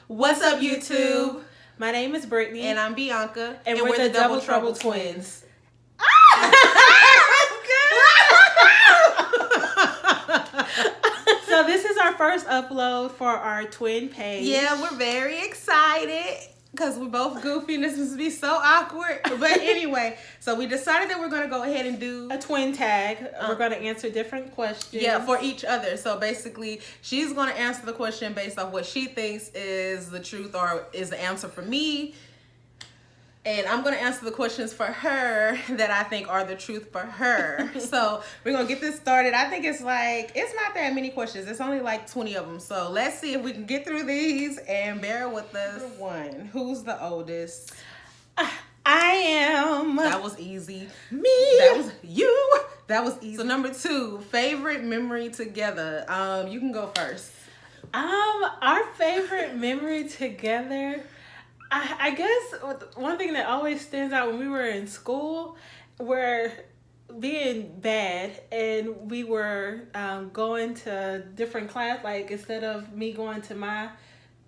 What's up, YouTube? My name is Brittany. And I'm Bianca. And we're the Double Trouble Twins. So this is our first upload for our twin page. Yeah, we're very excited because we're both goofy and this must be so awkward. But anyway, so we decided that we're going to go ahead and do a twin tag. We're going to answer different questions. Yeah, for each other. So basically, she's going to answer the question based off what she thinks is the truth or is the answer for me. And I'm going to answer the questions for her that I think are the truth for her. So we're going to get this started. I think it's not that many questions. It's only like 20 of them. So let's see if we can get through these and bear with us. Number one, who's the oldest? I am. That was easy. Me. That was you. That was easy. So number two, favorite memory together. You can go first. Our favorite memory together, I guess one thing that always stands out when we were in school, we're being bad and we were going to different class. Like instead of me going to my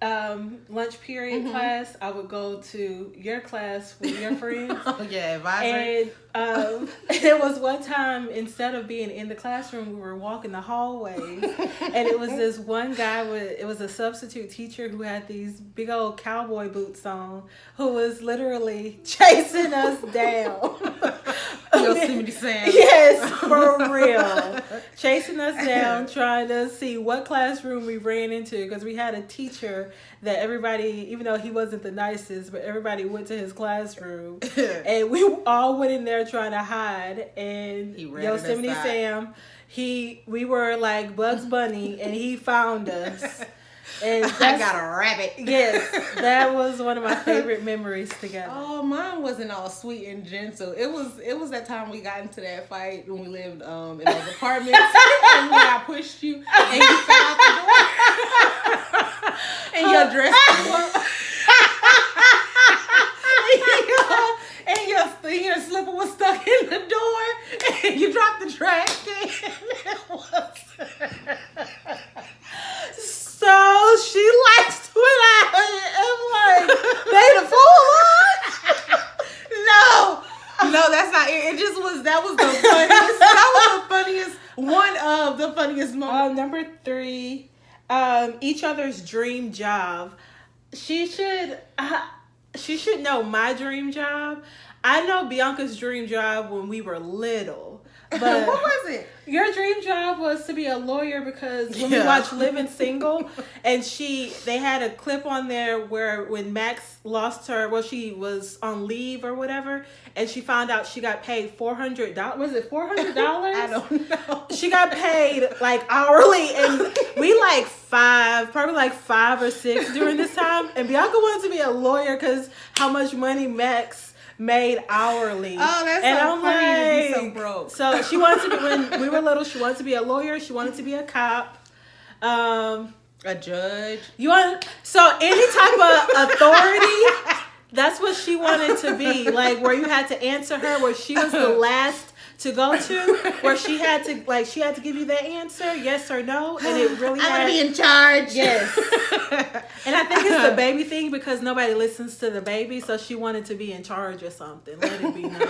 lunch period class, I would go to your class with your friends. Oh yeah, advisory. And there was one time, instead of being in the classroom, we were walking the hallways, and it was this one guy it was a substitute teacher who had these big old cowboy boots on, who was literally chasing us down. Yosemite Sam. Yes, for real. Chasing us down, trying to see what classroom we ran into, because we had a teacher that everybody, even though he wasn't the nicest, but everybody went to his classroom. And we all went in there trying to hide. And Yosemite Sam, we were like Bugs Bunny, and he found us. And I got a rabbit. Yes, that was one of my favorite memories together. Oh, mine wasn't all sweet and gentle. It was that time we got into that fight when we lived in those apartments, and when I pushed you and you fell out the door, and your dress and your slipper was stuck in the door, and you dropped the trash can. So she likes when I'm like, they the fool us? No, that's not it. It just was, that was the funniest. That was the funniest, one of the funniest moments. Number three, each other's dream job. She should know my dream job. I know Bianca's dream job when we were little. But what was it? Your dream job was to be a lawyer, because when we watched Living Single, and they had a clip on there where when Max lost her, she was on leave or whatever, and she found out she got paid $400. Was it $400? I don't know. She got paid like hourly, and we probably like 5 or 6 during this time, and Bianca wanted to be a lawyer because how much money Max made hourly. Oh, that's and so I'm funny to be so broke. So she wanted to be, when we were little, she wanted to be a lawyer. She wanted to be a cop. A judge. So any type of authority, that's what she wanted to be. Like where you had to answer her, where she was the last to go to, where she had to give you the answer, yes or no, and it really I'm gonna be in charge. Yes. And I think it's the baby thing, because nobody listens to the baby, so she wanted to be in charge or something. Let it be known.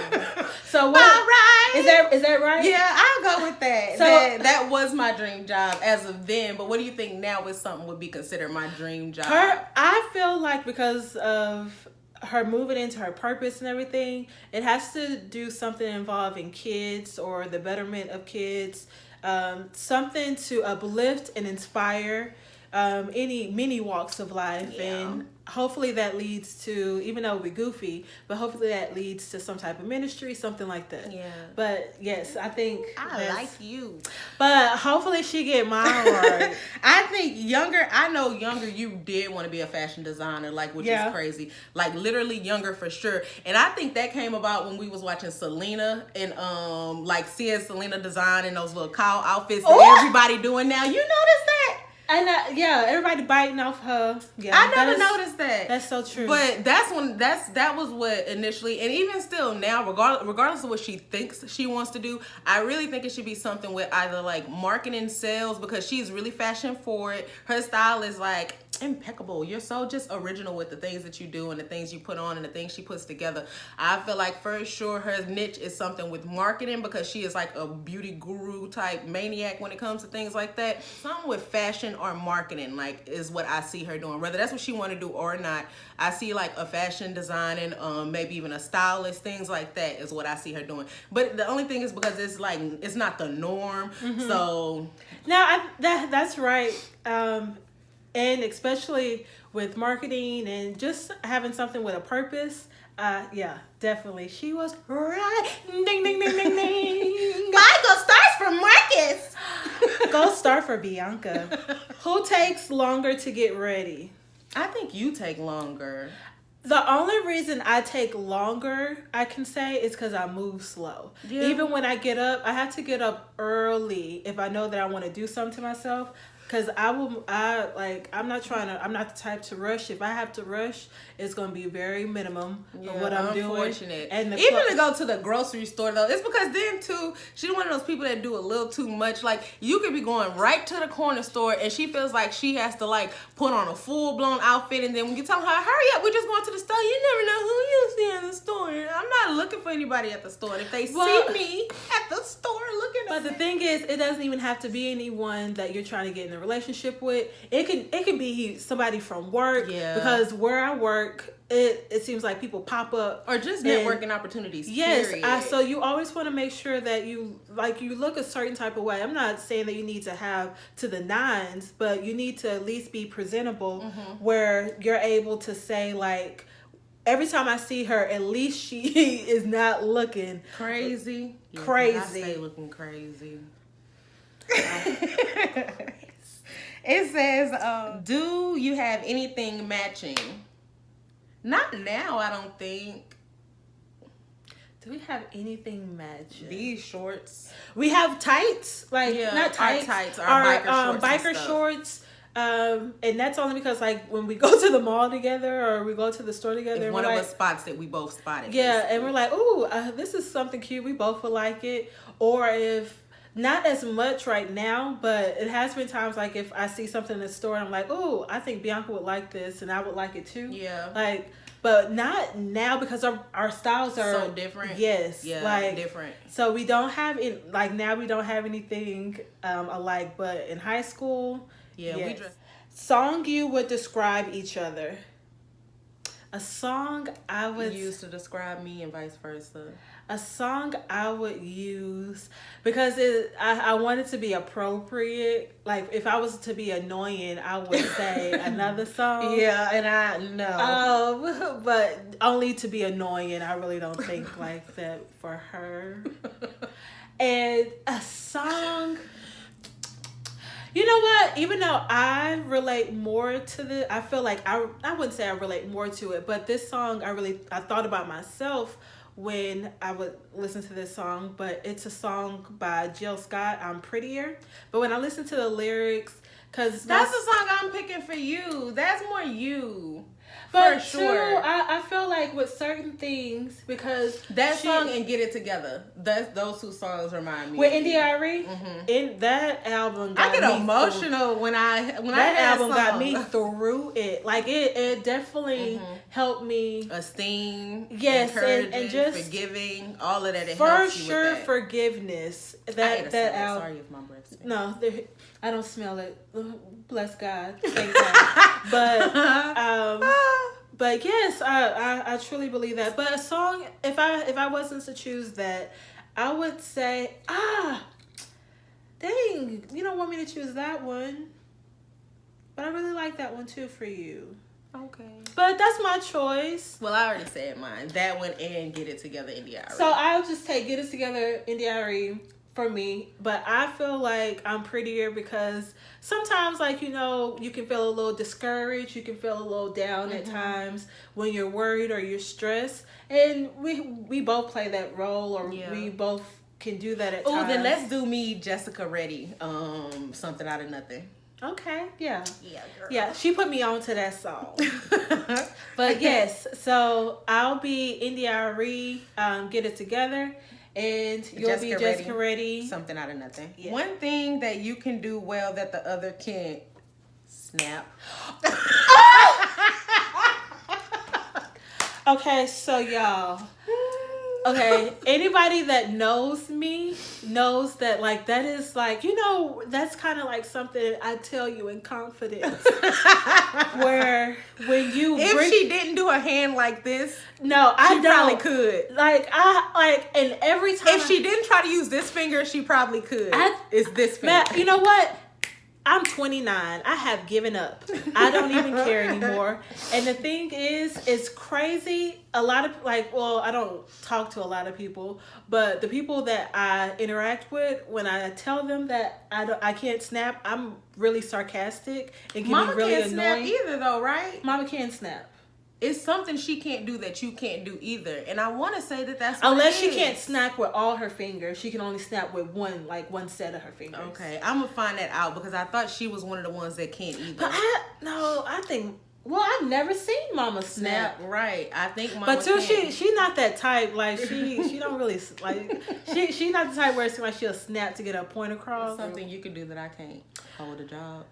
So what? All right. Is that right? Yeah, I'll go with that. So that was my dream job as of then. But what do you think now is something would be considered my dream job? I feel like because of her moving into her purpose and everything, it has to do something involving kids or the betterment of kids, something to uplift and inspire many walks of life. Yeah. And hopefully that leads to, even though we're goofy, but hopefully that leads to some type of ministry, something like that. Yeah. But yes, I think I like you. But hopefully she get mine right. I think I know younger you did want to be a fashion designer, which is crazy. Like literally younger for sure. And I think that came about when we was watching Selena and seeing Selena design in those little cow outfits that everybody doing now. You notice that? And everybody biting off her. Yeah, I never noticed that. That's so true. But that was what initially, and even still now, regardless of what she thinks she wants to do, I really think it should be something with either like marketing, sales, because she's really fashion forward. Her style is like impeccable. You're so just original with the things that you do and the things you put on and the things she puts together. I feel like for sure her niche is something with marketing, because she is like a beauty guru type maniac when it comes to things like that. Something with fashion or marketing, like, is what I see her doing. Whether that's what she want to do or not, I see like a fashion designing, maybe even a stylist, things like that is what I see her doing. But the only thing is because it's like, it's not the norm. So no, that's right. And especially with marketing and just having something with a purpose. Yeah, definitely. She was right. Ding, ding, ding, ding, ding. 5 gold stars for Marcus. Gold star for Bianca. Who takes longer to get ready? I think you take longer. The only reason I take longer, I can say, is because I move slow. Yeah. Even when I get up, I have to get up early if I know that I want to do something to myself. Because I'm not the type to rush. If I have to rush, it's going to be very minimum of what I'm doing. Unfortunate. And even to go to the grocery store, though, it's because then, too, she's one of those people that do a little too much. Like, you could be going right to the corner store, and she feels like she has to, like, put on a full-blown outfit, and then when you tell her, hurry up, we're just going to the store, you never know who you see in the store. I'm not looking for anybody at the store. And if they see me at the store looking at But the thing is, it doesn't even have to be anyone that you're trying to get in a relationship with. It can be somebody from work. Yeah. Because where I work, it seems like people pop up. or just networking opportunities. Yes. Period. So you always want to make sure that you look a certain type of way. I'm not saying that you need to have to the nines, but you need to at least be presentable where you're able to say, like, every time I see her, at least she is not looking crazy. Yeah, crazy. I stay looking crazy. It says, do you have anything matching? Not now, I don't think. Do we have anything matching? These shorts. We have tights, like not tights, our biker shorts. Biker shorts. And that's only because, like, when we go to the mall together or we go to the store together, If one of us spots that we both spotted. Yeah, basically. and we're like, ooh, this is something cute. We both will like it. Or if not as much right now, but it has been times like if I see something in the store, and I'm like, ooh, I think Bianca would like this, and I would like it too. Yeah. Like, but not now because our styles are so different. Yes. Yeah. Like different. So we don't have it like now. We don't have anything alike. But in high school, Yeah. yes. We dress. Song you would describe each other. A song I would use to describe me and vice versa. A song I would use because I want it to be appropriate. Like if I was to be annoying, I would say another song. Yeah, and I know. But only to be annoying. I really don't think like that for her. And a song. You know what? Even though I relate more to I feel like I wouldn't say I relate more to it, but this song I thought about myself when I would listen to this song, but it's a song by Jill Scott, I'm Prettier. But when I listen to the lyrics, because that's the song I'm picking for you. That's more you. But for sure. Too, I feel like with certain things, because that song and Get It Together, those two songs remind me with India.Arie. In that album, I get emotional when I that album got me through it. Like it definitely helped me esteem, yes, and just forgiving, all of that. It for helps you sure, with that. Forgiveness. That album. Sorry if my breath stinks. No, I don't smell it. Bless God. Thank God. But yes, I truly believe that. But a song, if I wasn't to choose that, I would say, dang, you don't want me to choose that one. But I really like that one too for you. Okay. But that's my choice. Well, I already said mine. That one and Get It Together, India.Arie. So I'll just take Get It Together, India.Arie for me. But I feel like I'm prettier because sometimes, like, you know, you can feel a little discouraged. You can feel a little down at times when you're worried or you're stressed. And we both play that role, or we both can do that at times. Oh, then let's do me, Jessica Reddy. Something Out of Nothing. Okay, yeah. Yeah, girl. Yeah, she put me on to that song. But yes, so I'll be India.Arie, Get It Together. And you'll be Jessica Reddy. Something Out of Nothing. Yeah. One thing that you can do well that the other can't. Snap. Okay, so y'all. Okay, anybody that knows me knows that like that is like, you know, that's kind of like something I tell you in confidence. Where when you if she didn't do a hand like this, no, I she don't. probably could. Like and every time if she didn't try to use this finger, she probably could. It's this finger. Matt, you know what? I'm 29. I have given up. I don't even care anymore. And the thing is, it's crazy. A lot of I don't talk to a lot of people, but the people that I interact with, when I tell them that I can't snap, I'm really sarcastic and can Mama be really can't annoying. snap either, though, right? Mama can't snap. It's something she can't do that you can't do either, and I want to say that's unless she can't snap with all her fingers. She can only snap with one set of her fingers. Okay, I'm gonna find that out because I thought she was one of the ones that can't either. But I think. Well, I've never seen Mama snap. Right, I think Mama. But too, she not that type. Like she don't really like she not the type where it's like she'll snap to get her point across. It's something you can do that I can't. Hold a job.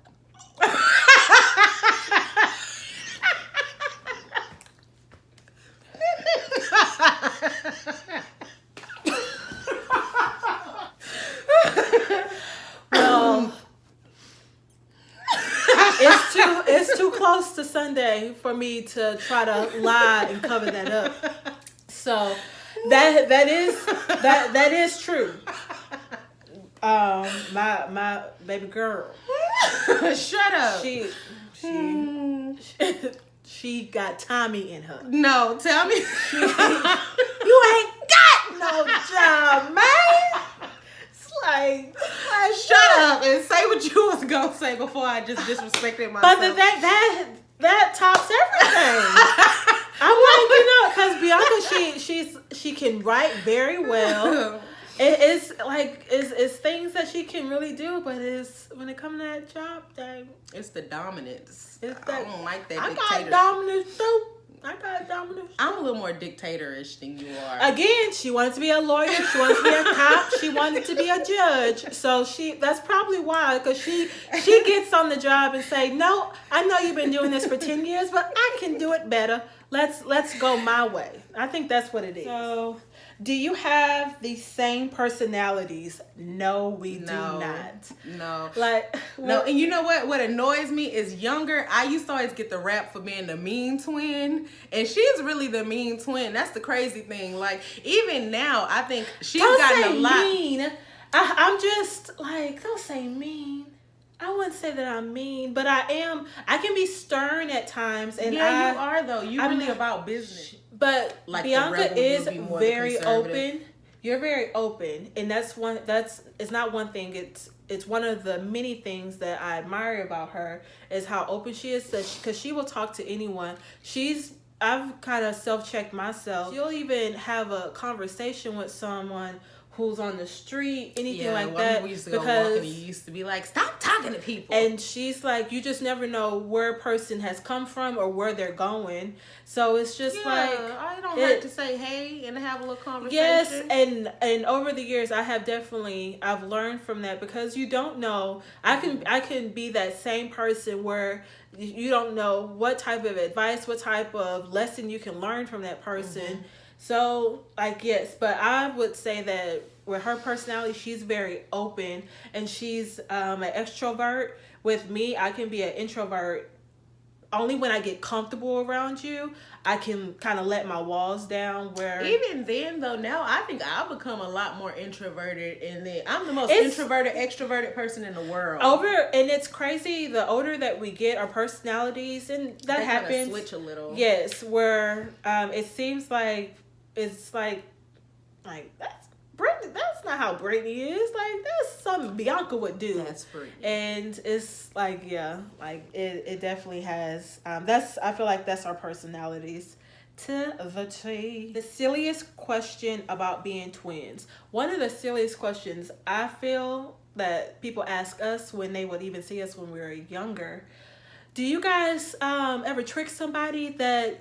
Well, it's too close to Sunday for me to try to lie and cover that up. So that is true. My baby girl. Shut up. She got Tommy in her. No, tell me. You ain't got no job, man. It's like shut up and say what you was gonna say before I just disrespected myself. But that tops everything. I want because Bianca, she can write very well. It's things that she can really do, but it's when it comes to that job, dang. It's the dominance. I don't like that. I got dominance too. I'm a little more dictatorish than you are. Again, she wanted to be a lawyer. She wanted to be a cop. She wanted to be a judge. So that's probably why, because she gets on the job and say, no, I know you've been doing this for 10 years, but I can do it better. Let's go my way. I think that's what it is. So, do you have the same personalities? No, we do not. No. No. And you know what? What annoys me is younger. I used to always get the rap for being the mean twin. And she's really the mean twin. That's the crazy thing. Like, even now, I think she's gotten a lot. Mean. I'm just don't say mean. I wouldn't say that I'm mean, but I am. I can be stern at times. And you are, though. You're really about business. But Bianca is very open. You're very open, and it's not one thing. It's one of the many things that I admire about her is how open she is. Because she will talk to anyone. I've kind of self-checked myself. She'll even have a conversation with someone who's on the street, anything like that. We used to go walking and you used to be like, stop talking to people. And she's like, you just never know where a person has come from or where they're going. So it's just I don't hurt to say hey and have a little conversation. Yes, and over the years I've learned from that, because you don't know. I can be that same person where you don't know what type of advice, what type of lesson you can learn from that person. Mm-hmm. So, yes, but I would say that with her personality, she's very open, and she's an extrovert. With me, I can be an introvert. Only when I get comfortable around you, I can kind of let my walls down. Where even then, though, now I think I've become a lot more introverted, and then I'm the most introverted, extroverted person in the world. And it's crazy. The older that we get, our personalities, and that happens. Switch a little. Yes, where it seems like it's like that's Brittany. That's not how Brittany is. Like, that's something Bianca would do. That's Brittany. And it's it definitely has. I feel like that's our personalities to the T. The silliest question about being twins. One of the silliest questions I feel that people ask us when they would even see us when we were younger. Do you guys ever trick somebody that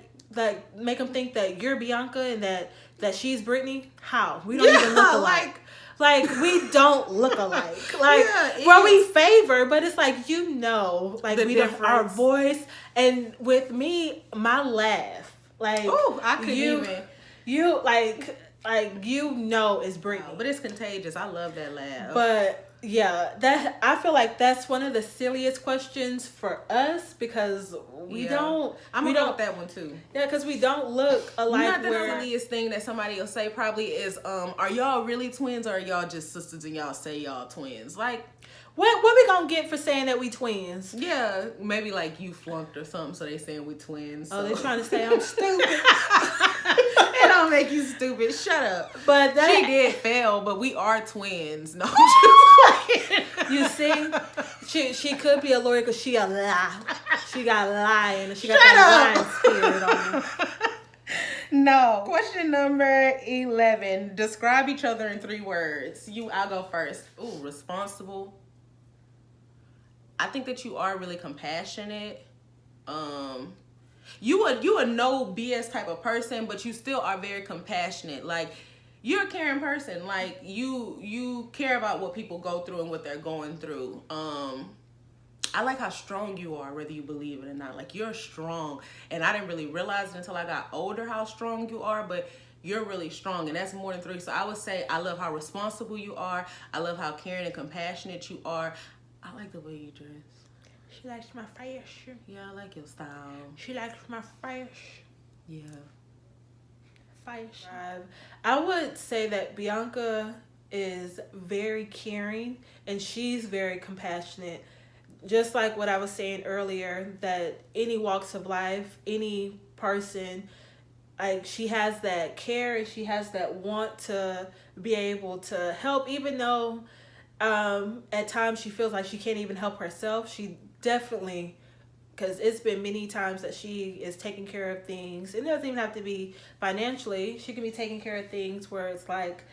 make them think that you're Bianca and that she's Brittany? How? We don't even look alike. Like we don't look alike. We favor, but it's like, we don't, our voice. And with me, my laugh Like, oh, I couldn't even. You it's Brittany. Wow, but it's contagious. I love that laugh. But yeah, that I feel like that's one of the silliest questions for us because we don't. I'm we gonna go don't with that one too. Yeah, because we don't look alike. Not the silliest thing that somebody will say probably is, are y'all really twins or are y'all just sisters and y'all say y'all twins? Like, what we gonna get for saying that we twins? yeah, maybe like you flunked or something, so they saying we twins. So. Oh, they're trying to say I'm stupid. It don't make you stupid. Shut up. But she did fail, but we are twins. No, I'm just playing. You see, she could be a lawyer because she a lie. She got lying. She got Shut that up. lying spirit on her. No. Question number 11. Describe each other in 3 words. I'll go first. Ooh, responsible. I think that you are really compassionate. You a no BS type of person, but you still are very compassionate. Like, you're a caring person. Like, you care about what people go through and what they're going through. I like how strong you are, whether you believe it or not. Like, you're strong. And I didn't really realize it until I got older how strong you are, but you're really strong, and that's more than 3. So I would say I love how responsible you are. I love how caring and compassionate you are. I like the way you dress. She likes my fashion. Yeah, I like your style. She likes my fashion. Yeah. Fashion. I would say that Bianca is very caring and she's very compassionate. Just like what I was saying earlier, that any walks of life, any person, like, she has that care and she has that want to be able to help, even though at times she feels like she can't even help herself. She definitely, because it's been many times that she is taking care of things. It doesn't even have to be financially. She can be taking care of things where it's like,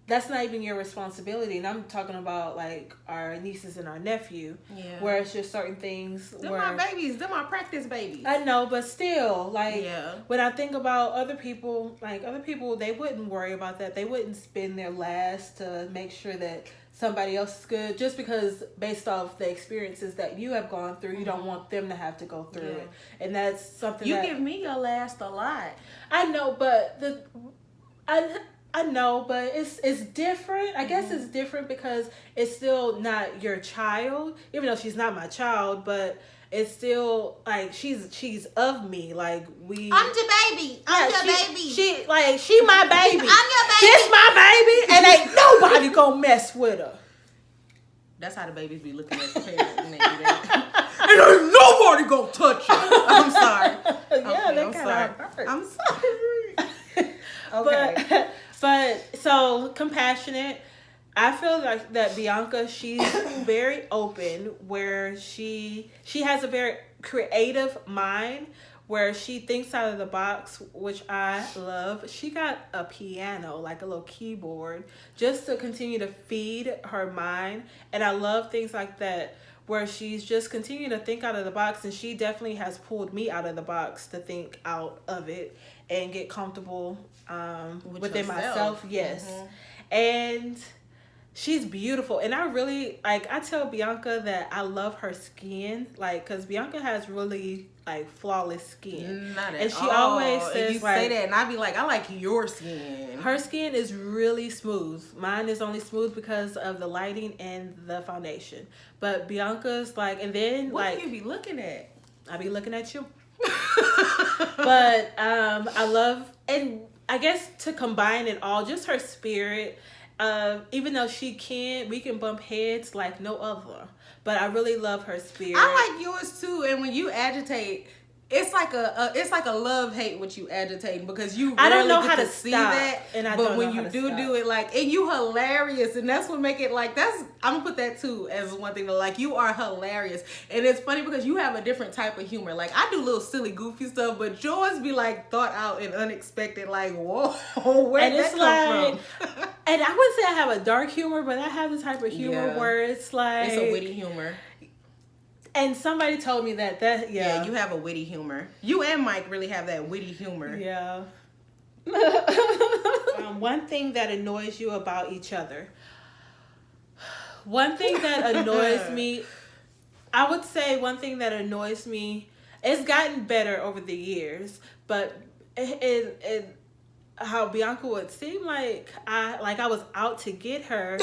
that's not even your responsibility. And I'm talking about like our nieces and our nephew. Yeah. Where it's just certain things. They're my babies. They're my practice babies. I know, but still, like, yeah. When I think about other people, they wouldn't worry about that. They wouldn't spend their last to make sure that somebody else is good, just because based off the experiences that you have gone through, you don't want them to have to go through it. And that's something you give me your last a lot. I know, but I know, but it's different. I guess it's different because it's still not your child, even though she's not my child, but it's still like she's of me. Like, I'm your baby. I'm your baby. She my baby. I'm your baby. This my baby, and ain't nobody gonna mess with her. That's how the babies be looking at the parents when they do that. And ain't nobody gonna touch you. I'm sorry. Yeah, that kind of hurts. I'm sorry. Okay. But so compassionate. I feel like that Bianca, she's very open, where she has a very creative mind, where she thinks out of the box, which I love. She got a piano, like a little keyboard, just to continue to feed her mind. And I love things like that, where she's just continuing to think out of the box. And she definitely has pulled me out of the box to think out of it and get comfortable within myself. Yes. And she's beautiful. And I really, like, I tell Bianca that I love her skin, like, because Bianca has really, like, flawless skin. Not at and she all. always says, you like, say that, and I be like, I like your skin. Her skin is really smooth. Mine is only smooth because of the lighting and the foundation. But Bianca's, like, and then, what like, do you be looking at? I be looking at you. But I love, and I guess to combine it all, just her spirit. Even though we can bump heads like no other. But I really love her spirit. I like yours too. And when you agitate, it's like a love hate what you agitating, because you I don't rarely know get how to to see stop, that. and I but don't when know you how to do stop. it, like, and you hilarious, and that's what make it like, I'm gonna put that too as one thing, to like, you are hilarious. And it's funny because you have a different type of humor. Like, I do little silly goofy stuff, but yours be like thought out and unexpected, like, whoa, where'd that come from? And I wouldn't say I have a dark humor, but I have the type of humor where it's like, it's a witty humor. And somebody told me that yeah, you have a witty humor. You and Mike really have that witty humor. Yeah. One thing that annoys you about each other. One thing that annoys me, I would say one thing that annoys me, it's gotten better over the years, but and how Bianca would seem like I was out to get her,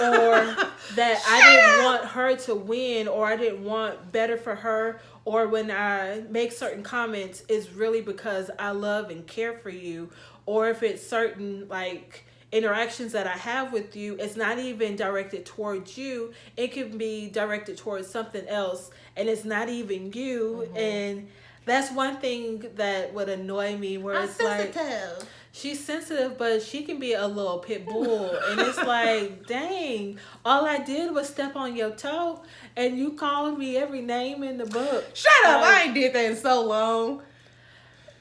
or that I didn't want her to win, or I didn't want better for her, or when I make certain comments, it's really because I love and care for you, or if it's certain like interactions that I have with you, it's not even directed towards you. It can be directed towards something else, and it's not even you. And that's one thing that would annoy me, where I'm it's sensitive. like she's sensitive, but she can be a little pit bull, and it's like, dang, all I did was step on your toe, and you called me every name in the book. Shut up! I ain't did that in so long.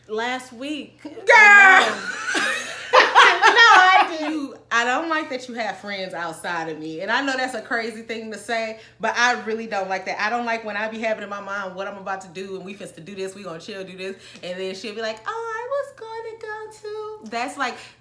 Last week, Girl. I don't like that you have friends outside of me. And I know that's a crazy thing to say, but I really don't like that. I don't like when I be having in my mind what I'm about to do, and we finna to do this, we gonna chill, do this, and then she'll be like, oh, I was going to go too.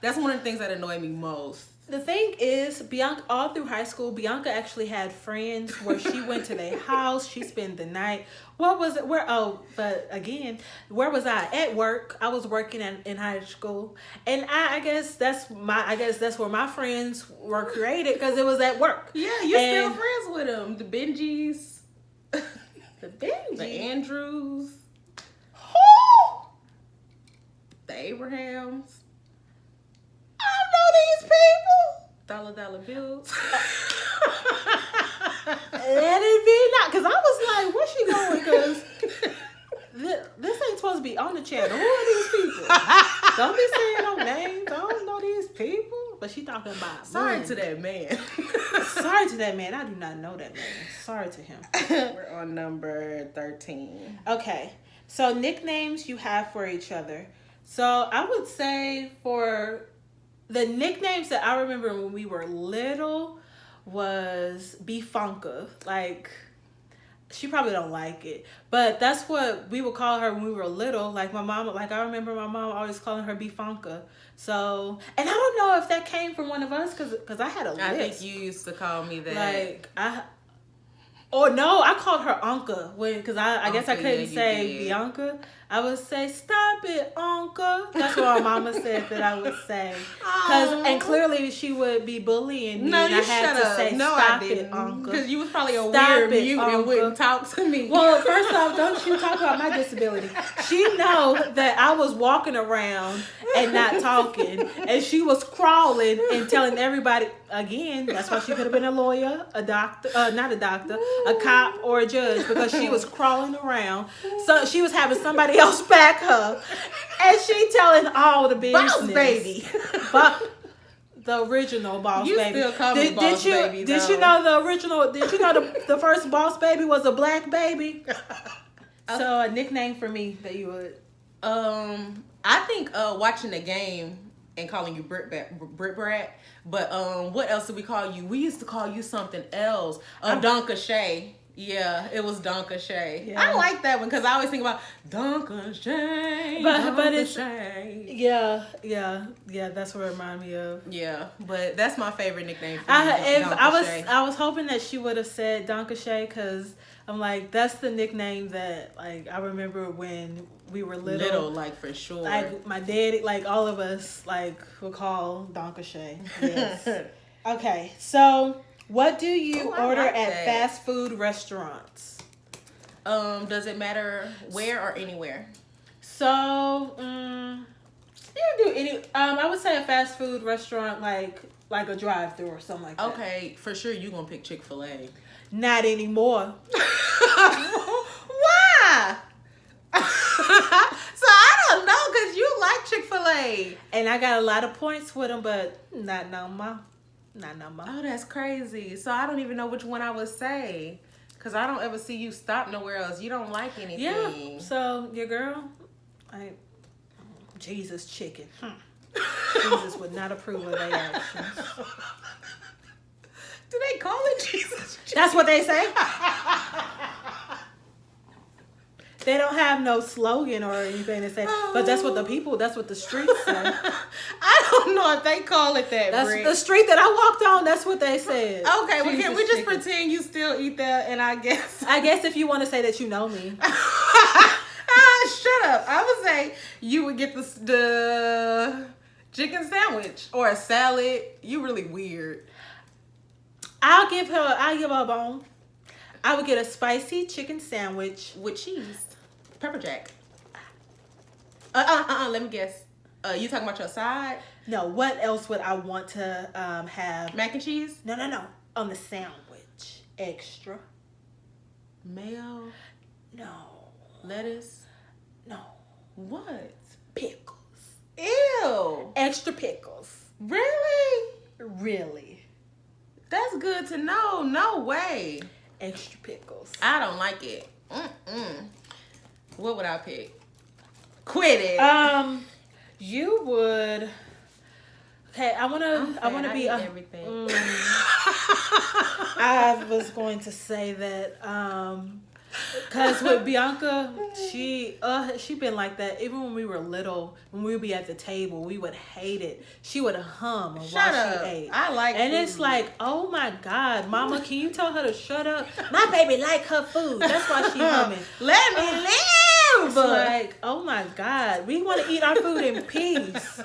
That's one of the things that annoy me most. The thing is, Bianca, all through high school, Bianca actually had friends where she went to their house, she spent the night. What was it? But again, where was I? At work. I was working in high school, and I guess that's where my friends were created, because it was at work. Yeah, you still friends with them. The Benjis, the Andrews, Who? the Abrahams. I don't know these people. Dollar bills. Let it be not, because I was like, where's she going? Because this ain't supposed to be on the channel. Who are these people? Don't be saying no names. I don't know these people. But she talking about Sorry to that man. Sorry to that man. I do not know that man. Sorry to him. We're on number 13. Okay. So nicknames you have for each other. So I would say for the nicknames that I remember when we were little was Bifanka. Like, she probably don't like it, but that's what we would call her when we were little. Like my mom, like I remember my mom always calling her Bifanka. So, and I don't know if that came from one of us, because I had a list. I think you used to call me that. Like I called her Anka because I guess I couldn't say Bianca. I would say, stop it, Anka. That's what my mama said that I would say. And clearly she would be bullying me. No, and you I had shut to up. say, No, stop I it, didn't. Anka. Because you was probably a Stop weird it, mute Anka. and wouldn't talk to me. Well, first off, don't you talk about my disability. She know that I was walking around and not talking, and she was crawling and telling everybody. Again, that's why she could have been a lawyer, a doctor, not a doctor, a cop, or a judge, because she was crawling around. So she was having somebody else back her, and she telling all the business. Boss baby. But the original Boss You Baby. still call me Boss Baby, Did though. you know the original? Did you know the first Boss Baby was a black baby? So a nickname for me that you would. I think watching the game and calling you Brit Brat. But what else did we call you? We used to call you something else. Donka Shay. Yeah, it was Donka Shay. Yeah. I like that one because I always think about Donka Shay. But it's Shay. yeah. That's what it reminded me of. Yeah, but that's my favorite nickname. For I was hoping that she would have said Donka Shay, because I'm like, that's the nickname that like I remember when we were little, like for sure. Like my daddy, like all of us, like would call Donka Shay. Yes. Okay, so what do you order like at that. fast food restaurants? Does it matter where or anywhere? So, you do any. I would say a fast food restaurant, like a drive-through or something like that. Okay, for sure you gonna pick Chick-fil-A. Not anymore. Why? So I don't know, because you like Chick-fil-A. And I got a lot of points with them, but not no more. Not no more. Oh, that's crazy. So I don't even know which one I would say, because I don't ever see you stop nowhere else. You don't like anything. Yeah. So your girl, Jesus chicken. Jesus would not approve of their actions. Do they call it Jesus chicken? That's what they say. They don't have no slogan or anything to say, but that's what the streets say. I don't know if they call it that. That's Britt. the street that I walked on. That's what they said. Okay, well, Jesus can we just chicken. pretend you still eat that? And I guess I guess if you want to say that you know me. Shut up. I would say say you would get the chicken sandwich or a salad. You really weird. I'll give her a bone. I would get a spicy chicken sandwich. With cheese. Pepper jack. Let me guess. You talking about your side? No, what else would I want to have? Mac and cheese? No. On the sandwich. Extra. Mayo? No. Lettuce? No. What? Pickles. Ew. Extra pickles. Really? Really. That's good to know. No way. Extra pickles. I don't like it. What would I pick? Quit it. You would. Okay, I wanna be everything. I was going to say that because with Bianca, she been like that. Even when we were little, when we would be at the table, we would hate it. She would hum while she ate. I like and food. It's like, oh my God, Mama, can you tell her to shut up? My baby like her food. That's why she humming. Let me live. It's like, oh my God, we want to eat our food in peace.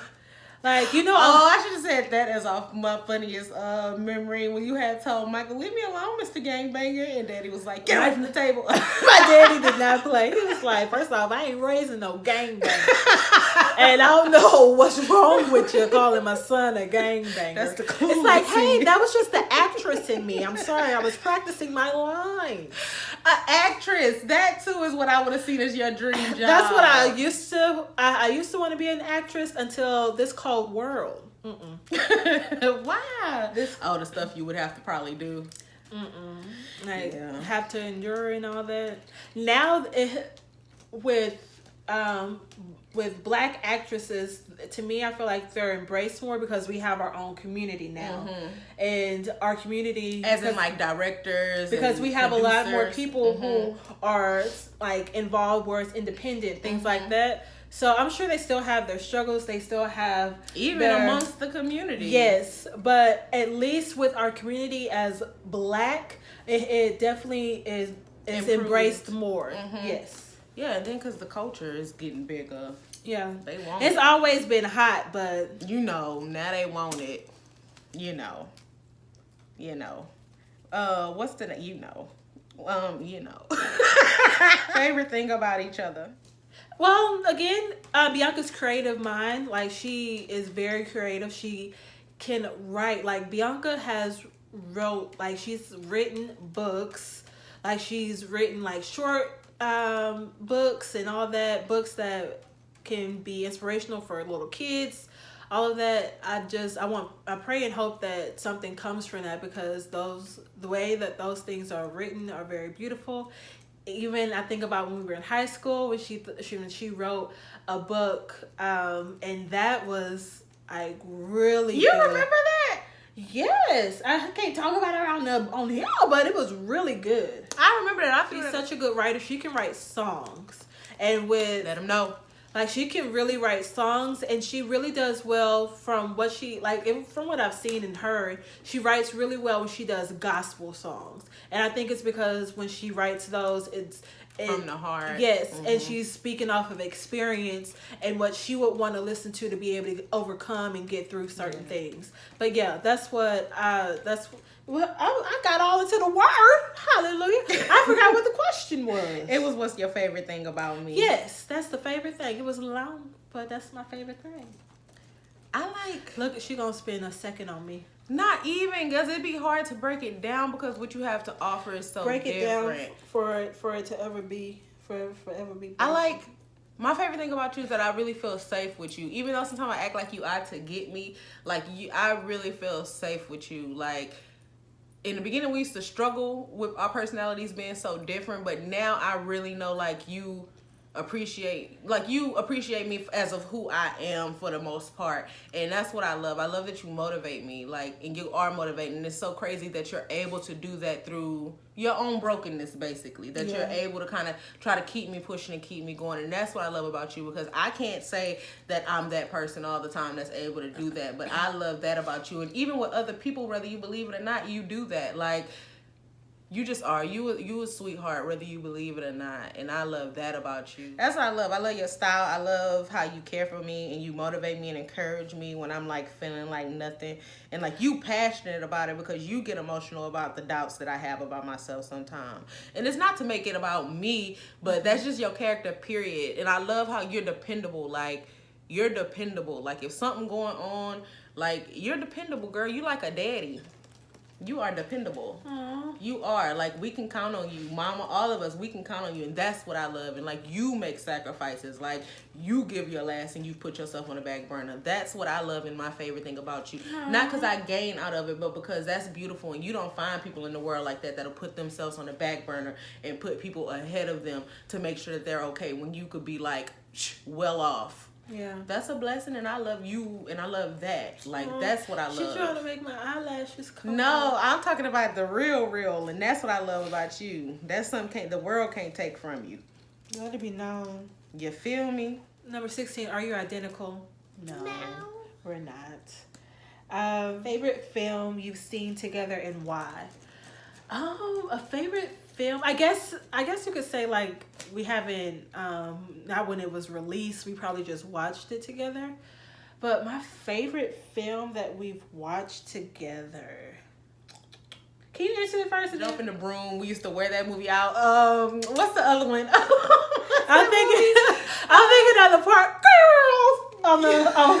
Like, you know. Oh, I should have said that as my funniest memory when you had told Michael, "Leave me alone, Mr. Gangbanger," and Daddy was like, "Get away from the table." My daddy did not play. He was like, first off, I ain't raising no gangbanger. And I don't know what's wrong with you calling my son a gangbanger. That's the coolest It's like, hey, thing. that was just the actress in me. I'm sorry, I was practicing my lines. An actress. That too is what I would have seen as your dream job. That's what I used to. I used to want to be an actress until this cold world. Wow. The stuff you would have to probably do. Like Yeah. have to endure and all that. Now with Black actresses, to me, I feel like they're embraced more because we have our own community now, and our community As in like directors. because and we have a lot more producers. people who are like involved where it's independent, things like that. So I'm sure they still have their struggles. They still have Even amongst the community. Yes, but at least with our community as Black, it definitely is Improved. embraced more. Yes. Yeah, and then because the culture is getting bigger. Yeah. They want It's it. always been hot, but Now they want it. What's the favorite thing about each other? well, again, Bianca's creative mind, like she is very creative. She can write. Like Bianca she's written books. Like she's written like short books and all that, books that can be inspirational for little kids, all of that. I pray and hope that something comes from that, because the way that those things are written are very beautiful. Even I think about when we were in high school, when she wrote a book, and that was like really You good. remember that? Yes, I can't talk about her on here, but it was really good. I remember that. She's such a good writer. She can write songs, and with Let them know. like she can really write songs, and she really does well from what from what I've seen in her. She writes really well when she does gospel songs, and I think it's because when she writes those, it's From the heart. Yes, and she's speaking off of experience and what she would want to listen to be able to overcome and get through certain things. But yeah, that's what I got all into the word. Hallelujah. I forgot what the question was. It was, what's your favorite thing about me? Yes, that's the favorite thing. It was long, but that's my favorite thing. Look, she gonna spend a second on me. Not even, because it'd be hard to break it down because what you have to offer is so Break it down different. for it to ever be forever be. My favorite thing about you is that I really feel safe with you. Even though sometimes I act like you out to get me, like I really feel safe with you. Like in the beginning, we used to struggle with our personalities being so different, but now I really know like you appreciate me as of who I am for the most part, and that's what I love. I love that you motivate me, like, and you are motivating. It's so crazy that you're able to do that through your own brokenness, basically, that you're able to kind of try to keep me pushing and keep me going. And that's what I love about you, because I can't say that I'm that person all the time that's able to do that, but I love that about you. And even with other people, whether you believe it or not, you do that. Like, You just are. You a sweetheart, whether you believe it or not. And I love that about you. That's what I love. I love your style. I love how you care for me and you motivate me and encourage me when I'm like feeling like nothing. And like you passionate about it because you get emotional about the doubts that I have about myself sometimes. And it's not to make it about me, but that's just your character, period. And I love how you're dependable. Like, you're dependable. Like, if something going on, like, you're dependable, girl. You like a daddy. You are dependable. Aww. You are. Like, we can count on you. Mama, all of us, we can count on you. And that's what I love. And, like, you make sacrifices. Like, you give your last and you put yourself on the back burner. That's what I love and my favorite thing about you. Aww. Not because I gain out of it, but because that's beautiful. And you don't find people in the world like that that'll put themselves on the back burner and put people ahead of them to make sure that they're okay when you could be, like, well off. Yeah. That's a blessing, and I love you, and I love that. Like, that's what I love. She's trying to make my eyelashes come No, out. I'm talking about the real, and that's what I love about you. That's something the world can't take from you. Let it be known. You feel me? Number 16, are you identical? No. No. We're not. Favorite film you've seen together and why? A favorite film. I guess you could say like we haven't not when it was released, we probably just watched it together. But my favorite film that we've watched together. Can you answer it first? Jump in the Broom. We used to wear that movie out. What's the other one? I'm thinking of the part, girls. On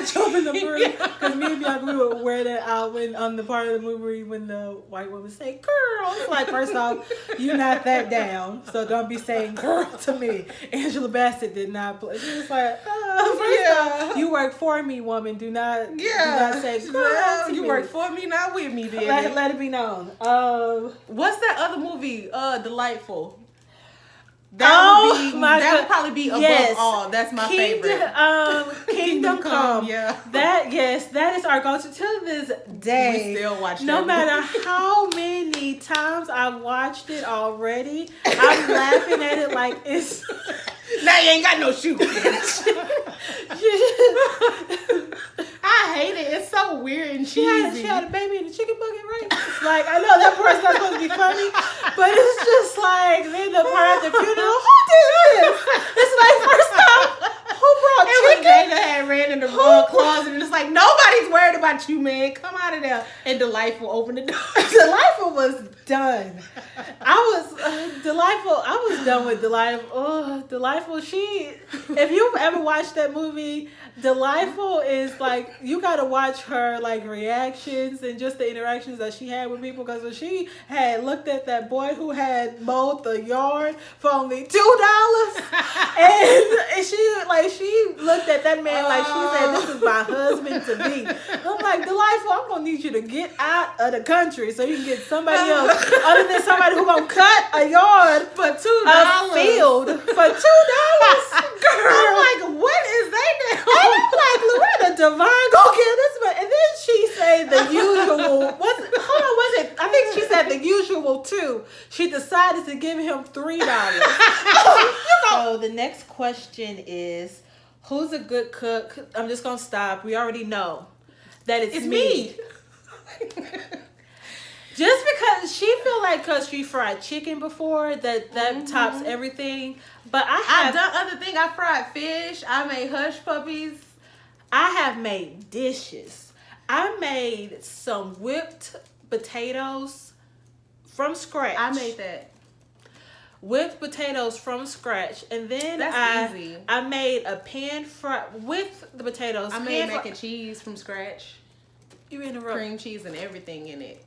Jump in the Broom, because me and Bianca, we would wear that out when on the part of the movie when the white woman say "girl." It's like, first off, you're not that down, so don't be saying "girl" to me. Angela Bassett did not play. She was like, first off, you work for me, woman. Do not say "girl" to you me. work for me, not with me, baby. Let it be known. What's that other movie? Delightful. That would probably be above all. That's my favorite. Kingdom Come. Yeah. That is our go-to to this day. We still watch No that matter how many times I've watched it already, I'm laughing at it like it's. Now you ain't got no shoes. I hate it. It's so weird and cheesy. She had a baby in the chicken bucket, right? It's like, I know that part's not supposed to be funny, but it's just like, then the part at the funeral, who did this? It's like, first off, who brought chicken? Jada had ran in the closet and it's like, nobody's worried about you, man. Come out of there. And Delightful opened the door. Delightful was done. I was done with Delightful. Oh, Delightful. If you've ever watched that movie, Delightful is like, you gotta watch her like reactions and just the interactions that she had with people, because when she had looked at that boy who had mowed the yard for only $2 and she looked at that man like she said, this is my husband to be. I'm like, Delightful, I'm gonna need you to get out of the country so you can get somebody else other than somebody who gonna cut a yard for $2. a field for $2. Girl, I'm like, what is that now? and I'm like, Loretta Devine, go get this man. And then she said the usual. I think she said the usual too. She decided to give him $3. So the next question is, who's a good cook? I'm just gonna stop. We already know that it's me. Just because she feel like, because she fried chicken before, that tops everything. But I've done other things. I fried fish. I made hush puppies. I have made dishes. I made some whipped potatoes from scratch. I made that. Whipped potatoes from scratch. And then That's easy. I made a pan fry with the potatoes. I made mac and cheese from scratch. You interrupt. Cream cheese and everything in it.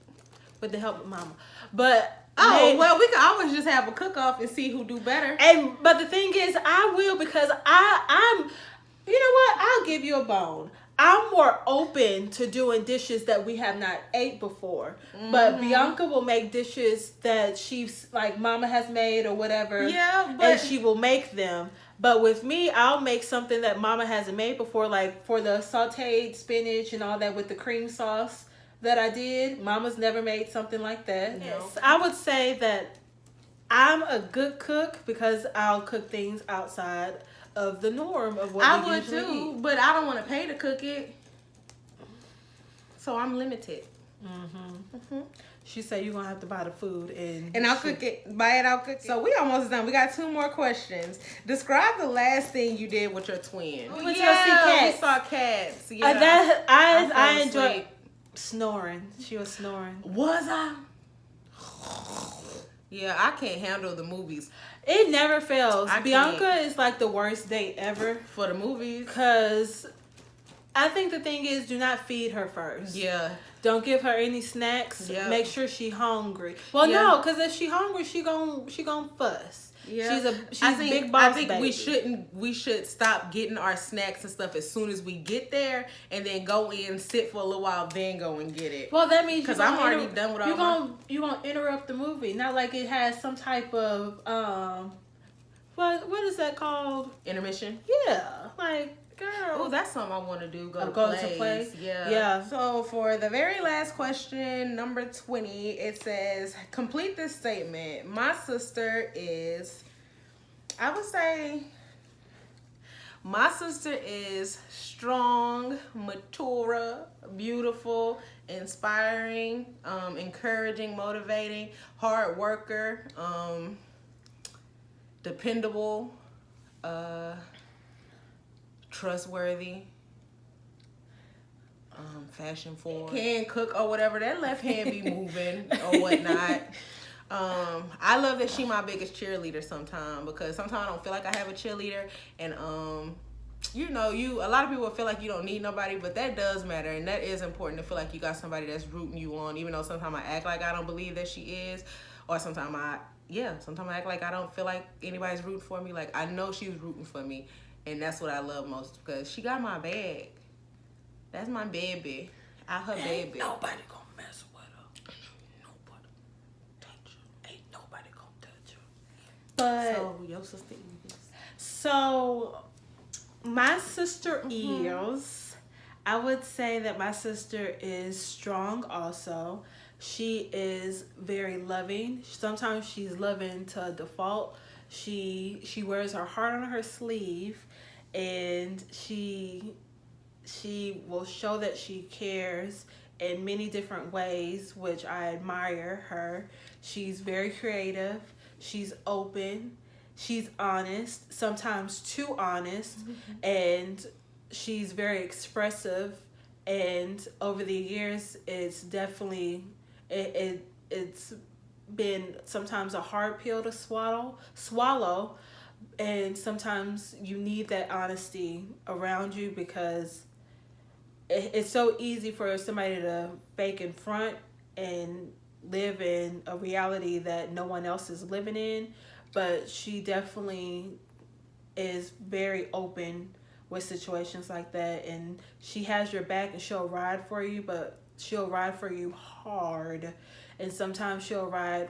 With the help of mama. But well, we can always just have a cook-off and see who do better. But the thing is, I will, because I'm you know what? I'll give you a bone. I'm more open to doing dishes that we have not ate before. Mm-hmm. But Bianca will make dishes that she's like mama has made or whatever. Yeah, and she will make them. But with me, I'll make something that mama hasn't made before, like for the sauteed spinach and all that with the cream sauce that I did. Mama's never made something like that. Yes. I would say that I'm a good cook because I'll cook things outside of the norm of what I we would usually too, eat. but I don't want to pay to cook it. So I'm limited. She said you're gonna have to buy the food And I'll cook it. Buy it, I'll cook it. So we almost done. We got 2 more questions. Describe the last thing you did with your twin. We went to go see cats. We saw cats. Yeah. I fell enjoyed asleep. snoring. She was snoring. Was I? Yeah, I can't handle the movies. It never fails. I Bianca can't. is like the worst date ever. For the movies. Cause I think the thing is, do not feed her first. Yeah. Don't give her any snacks. Yeah. Make sure she hungry. Well, Yeah. no, cause if she hungry, she gon' fuss. Yeah. She's big boss I think baby. we should stop getting our snacks and stuff as soon as we get there, and then go in, sit for a little while, then go and get it. Well, that means because I'm already done with all you gonna interrupt the movie. Not like it has some type of what is that called? Intermission. Yeah, like girl. Oh, that's something I want to do. Go to play. plays. Yeah. Yeah. So for the very last question, number 20, it says, complete this statement. My sister is, I would say, my sister is strong, mature, beautiful, inspiring, encouraging, motivating, hard worker, dependable, trustworthy, fashion forward, can cook or whatever. That left hand be moving or whatnot. I love that she my biggest cheerleader sometimes, because sometimes I don't feel like I have a cheerleader, and you know, a lot of people feel like you don't need nobody, but that does matter, and that is important to feel like you got somebody that's rooting you on, even though sometimes I act like I don't believe that she is, or sometimes I act like I don't feel like anybody's rooting for me. Like, I know she's rooting for me. And that's what I love most, because she got my bag. That's my baby. Out her baby. Nobody gonna mess with her. Nobody touch her. Ain't nobody gonna touch her. But So your sister is. So my sister is. I would say that my sister is strong also. She is very loving. Sometimes she's loving to a default. She wears her heart on her sleeve, and she will show that she cares in many different ways, which I admire her. She's very creative. She's open. She's honest, sometimes too honest, and she's very expressive. And over the years, it's definitely it's been sometimes a hard pill to swallow, and sometimes you need that honesty around you, because it's so easy for somebody to fake in front and live in a reality that no one else is living in. But she definitely is very open with situations like that, and she has your back, and she'll ride for you, but she'll ride for you hard. And sometimes I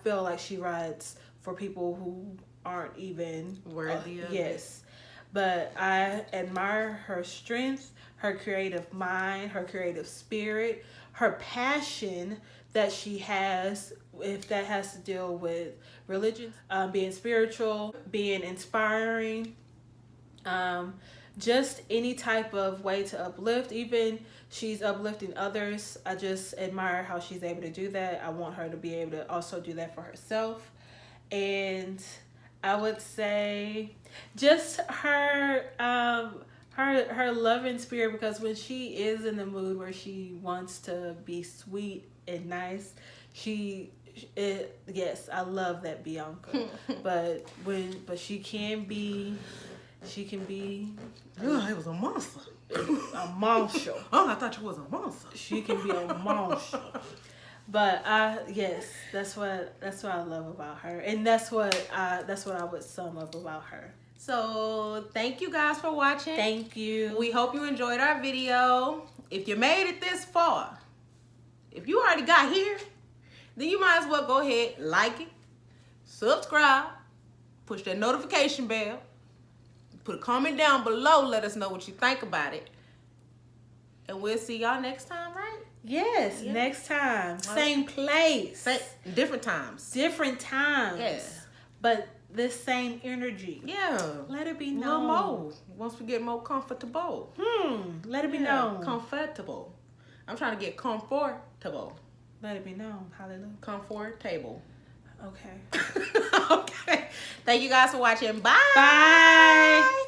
feel like she rides for people who aren't even worthy of it. Yes. But I admire her strength, her creative mind, her creative spirit, her passion that she has, if that has to deal with religion, being spiritual, being inspiring, just any type of way to uplift. Even she's uplifting others. I just admire how she's able to do that. I want her to be able to also do that for herself. And I would say just her loving spirit, because when she is in the mood where she wants to be sweet and nice, yes, I love that Bianca. but she can be Oh, it was a monster. a monster. Oh, I thought you was a monster. She can be a monster. But that's what I love about her, and that's what I would sum up about her. So thank you guys for watching. Thank you. We hope you enjoyed our video. If you made it this far, if you already got here, then you might as well go ahead, like it, subscribe, push that notification bell, put a comment down below, let us know what you think about it. And we'll see y'all next time, right? Yes, Yeah. next time. Same place. Different times. Different times. Yeah. But the same energy. Yeah. Let it be A known. little more. Once we get more comfortable. Let it be known. Comfortable. I'm trying to get comfortable. Let it be known. Hallelujah. Comfortable. Okay. Okay. Thank you guys for watching. Bye. Bye.